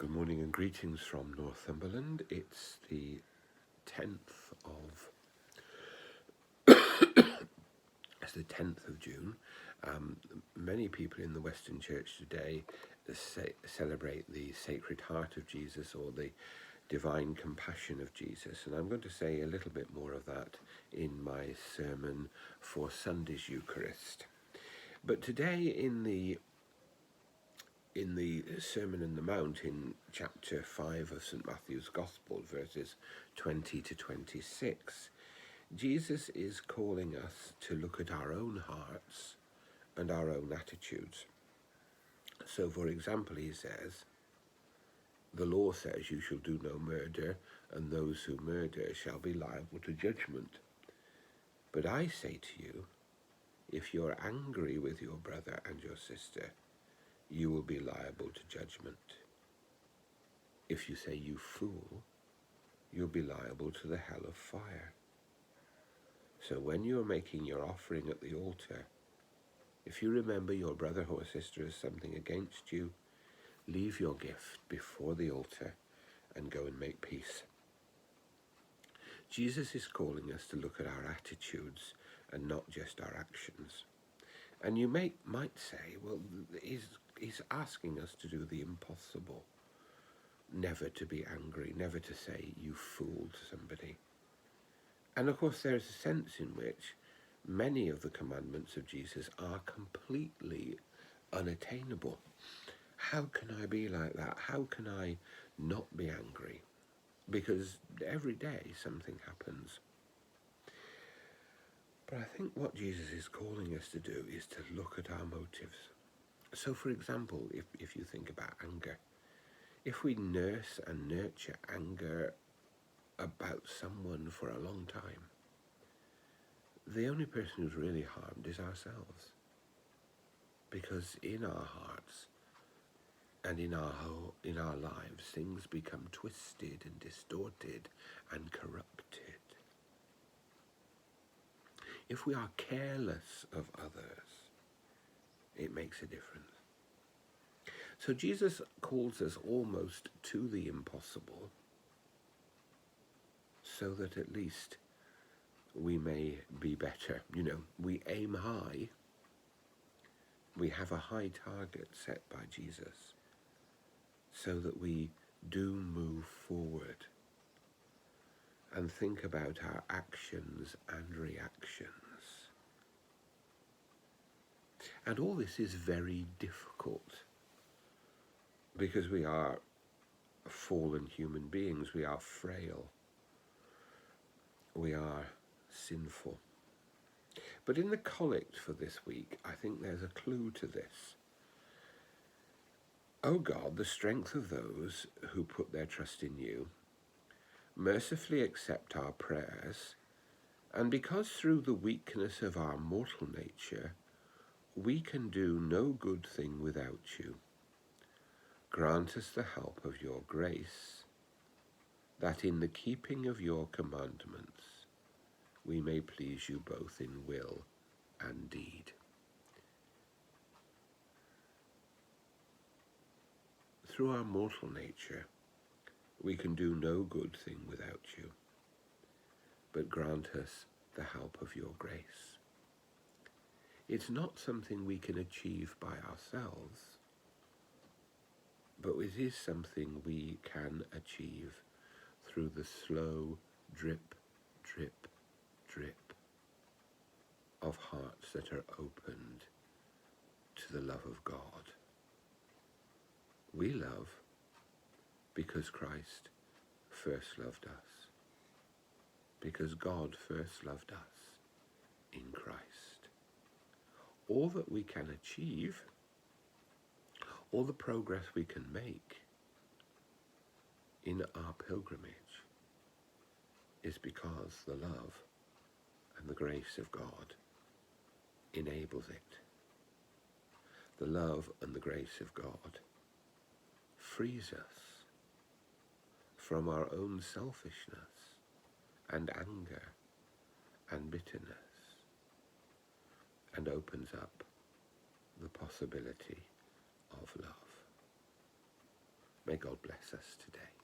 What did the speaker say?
Good morning and greetings from Northumberland. It's the 10th of it's the 10th of June. Many people in the Western Church today celebrate the Sacred Heart of Jesus, or the Divine Compassion of Jesus, and I'm going to say a little bit more of that in my sermon for Sunday's Eucharist. But today in the Sermon on the Mount, in chapter 5 of St. Matthew's Gospel, verses 20 to 26, Jesus is calling us to look at our own hearts and our own attitudes. So, for example, he says, the law says you shall do no murder, and those who murder shall be liable to judgment. But I say to you, if you're angry with your brother and your sister, you will be liable to judgment. If you say, you fool, you'll be liable to the hell of fire. So when you're making your offering at the altar, if you remember your brother or sister has something against you, leave your gift before the altar and go and make peace. Jesus is calling us to look at our attitudes and not just our actions. And you might say, well, he's asking us to do the impossible. Never to be angry, never to say, you fool, to somebody. And of course, there's a sense in which many of the commandments of Jesus are completely unattainable. How can I be like that? How can I not be angry? Because every day something happens. But I think what Jesus is calling us to do is to look at our motives. So, for example, if you think about anger, if we nurse and nurture anger about someone for a long time, the only person who's really harmed is ourselves. Because in our hearts and in our lives, things become twisted and distorted and corrupted. If we are careless of others, it makes a difference. So Jesus calls us almost to the impossible, so that at least we may be better. We aim high. We have a high target set by Jesus, so that we do move forward and think about our actions and reactions. And all this is very difficult, because we are fallen human beings. We are frail. We are sinful. But in the collect for this week, I think there's a clue to this. O God, the strength of those who put their trust in you, mercifully accept our prayers, and because through the weakness of our mortal nature, we can do no good thing without you, grant us the help of your grace, that in the keeping of your commandments we may please you both in will and deed. Through our mortal nature, we can do no good thing without you, but grant us the help of your grace. It's not something we can achieve by ourselves, but it is something we can achieve through the slow drip, drip, drip of hearts that are opened to the love of God. We love because Christ first loved us, because God first loved us in Christ. All that we can achieve, all the progress we can make in our pilgrimage, is because the love and the grace of God enables it. The love and the grace of God frees us from our own selfishness and anger and bitterness, and opens up the possibility of love. May God bless us today.